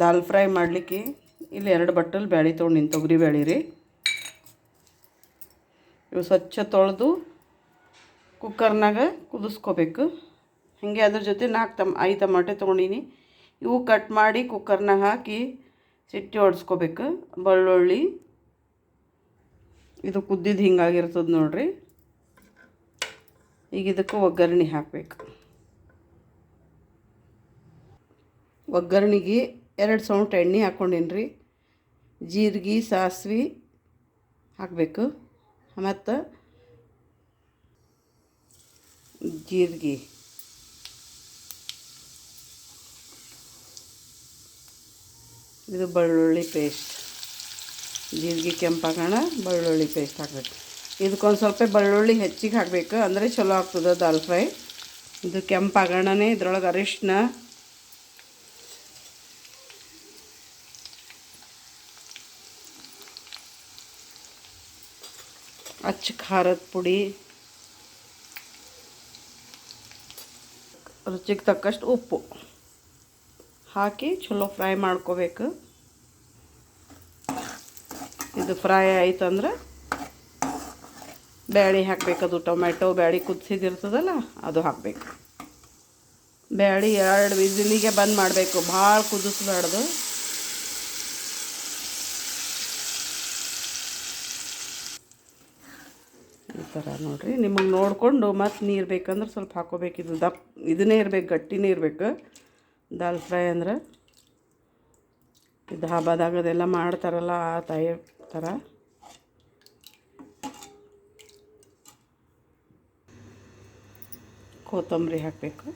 ದಾಲ್ fry ಮಾಡಲಿಕ್ಕೆ ಇಲ್ಲಿ 2 ಬಟ್ಟಲು ಬ್ಯಾಳಿ ತೊಗೊಂಡಿನಿ, ತೊಗರಿ ಬ್ಯಾಳಿ ರೀ. ಇವು ಸ್ವಚ್ಛ ತೊಳೆದು ಕುಕ್ಕರ್ನಾಗ ಕುದಿಸ್ಕೋಬೇಕು. ಹಾಗೆ ಅದ್ರ ಜೊತೆ 5 ಟಮಾಟೆ ತೊಗೊಂಡಿನಿ. ಇವು ಕಟ್ ಮಾಡಿ ಕುಕ್ಕರ್ನಾಗ ಹಾಕಿ ಸಿಟಿ ಹೊಡ್ಸ್ಕೋಬೇಕು. ಬೆಳ್ಳುಳ್ಳಿ ಇದು ಕುದ್ದಿದ್ದು ಹಿಂಗಾಗಿರ್ತದೆ ನೋಡ್ರಿ. ಈಗ ಇದಕ್ಕೆ ಒಗ್ಗರಣೆ ಹಾಕಬೇಕು. ಒಗ್ಗರಣೆಗೆ 2 ಸೌಂಟ್ ಎಣ್ಣೆ ಹಾಕ್ಕೊಂಡಿನಿ ರೀ. ಜೀರಿಗೆ ಸಾಸಿವೆ ಹಾಕಬೇಕು. ಮತ್ತು ಜೀರಿಗೆ, ಇದು ಬೆಳ್ಳುಳ್ಳಿ ಪೇಸ್ಟ್. ಜೀರಿಗೆ ಕೆಂಪಾಗೋಣ, ಬೆಳ್ಳುಳ್ಳಿ ಪೇಸ್ಟ್ ಹಾಕಬೇಕು. ಇದಕ್ಕೊಂದು ಸ್ವಲ್ಪ ಬೆಳ್ಳುಳ್ಳಿ ಹೆಚ್ಚಿಗೆ ಹಾಕಬೇಕು, ಅಂದರೆ ಚಲೋ ಆಗ್ತದೆ ದಾಲ್ ಫ್ರೈ. ಇದು ಕೆಂಪಾಗೋಣನೇ ಇದ್ರೊಳಗೆ ಅರಿಶಿನ, ಅಚ್ಚ ಖಾರದ ಪುಡಿ, ರುಚಿಗೆ ತಕ್ಕಷ್ಟು ಉಪ್ಪು ಹಾಕಿ ಚಲೋ ಫ್ರೈ ಮಾಡ್ಕೋಬೇಕು. ಇದು ಫ್ರೈ ಆಯ್ತಂದ್ರೆ ಬ್ಯಾಳಿ ಹಾಕಬೇಕು. ಅದು ಟೊಮೆಟೊ ಬ್ಯಾಳಿ ಕುದಿಸಿದಿರ್ತದಲ್ಲ ಅದು ಹಾಕಬೇಕು. ಬ್ಯಾಳಿ 2 ವಿಸಿಲಿಗೆ ಬಂದ್ ಮಾಡಬೇಕು, ಭಾಳ ಕುದಿಸ್ಬಾರ್ದು. ಈ ಥರ ನೋಡಿರಿ. ನಿಮಗೆ ನೋಡಿಕೊಂಡು ಮತ್ತು ನೀರು ಬೇಕಂದ್ರೆ ಸ್ವಲ್ಪ ಹಾಕೋಬೇಕು. ಇದು ಇದನ್ನೇ ಇರಬೇಕು, ಗಟ್ಟಿನೇ ಇರಬೇಕು ದಾಲ್ ಫ್ರೈ ಅಂದ್ರೆ. ಇದು ಹಬ್ಬದಾಗದೆಲ್ಲ ಮಾಡ್ತಾರಲ್ಲ ಆ ಥರ. ಕೊತ್ತಂಬರಿ ಹಾಕಬೇಕು.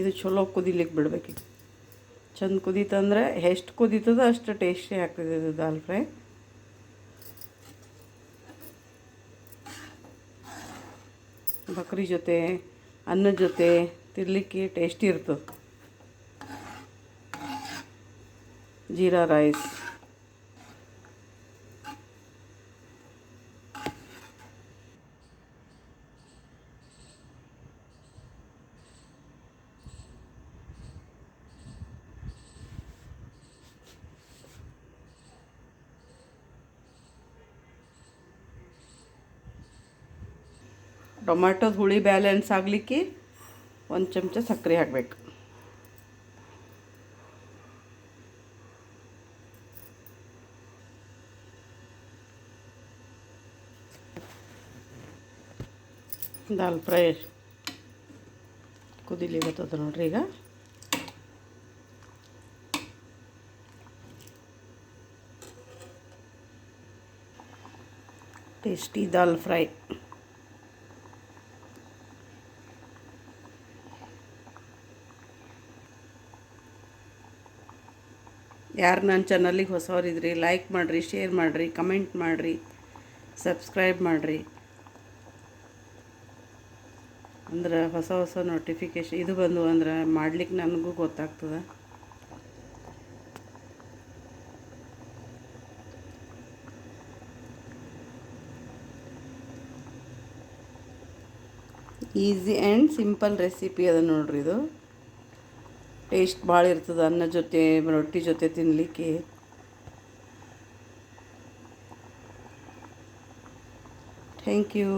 ಇದು ಚಲೋ ಕುದಿಲಿಕ್ಕೆ ಬಿಡಬೇಕು. ಚಂದ ಕುದೀತಂದ್ರೆ ಎಷ್ಟು ಕುದೀತದೋ ಅಷ್ಟು ಟೇಸ್ಟಿ ಆಗ್ತದೆ ಇದು ದಾಲ್ ಫ್ರೈ. ಬಕ್ರಿ ಜೊತೆ, ಅನ್ನದ ಜೊತೆ ತಿನ್ನಲಿಕ್ಕೆ ಟೇಸ್ಟಿ ಇರ್ತದೆ. ಜೀರಾ ರೈಸ್, ಟೊಮ್ಯಾಟೋದ ಹುಳಿ ಬ್ಯಾಲೆನ್ಸ್ ಆಗಲಿಕ್ಕೆ 1 ಚಮಚ ಸಕ್ಕರೆ ಹಾಕಬೇಕು. ದಾಲ್ ಫ್ರೈ ಕುದಿಲಿಗತ್ತದ ನೋಡ್ರಿ. ಈಗ ಟೇಸ್ಟಿ ದಾಲ್ ಫ್ರೈ. ಯಾರು ನನ್ನ ಚಾನಲಿಗೆ ಹೊಸವರಿದ್ರಿ ಲೈಕ್ ಮಾಡಿರಿ, ಶೇರ್ ಮಾಡಿರಿ, ಕಮೆಂಟ್ ಮಾಡಿರಿ, ಸಬ್ಸ್ಕ್ರೈಬ್ ಮಾಡಿರಿ. ಅಂದ್ರೆ ಹೊಸ ನೋಟಿಫಿಕೇಶನ್ ಇದು ಬಂದು ಅಂದ್ರೆ ಮಾಡ್ಲಿಕ್ಕೆ ನನಗೂ ಗೊತ್ತಾಗ್ತದೆ. ಈಸಿ ಆ್ಯಂಡ್ ಸಿಂಪಲ್ ರೆಸಿಪಿ ಅದ ನೋಡ್ರಿ. ಇದು ಟೇಸ್ಟ್ ಭಾಳ ಇರ್ತದೆ ಅನ್ನ ಜೊತೆ, ರೊಟ್ಟಿ ಜೊತೆ ತಿನ್ನಲಿಕ್ಕೆ. Thank you.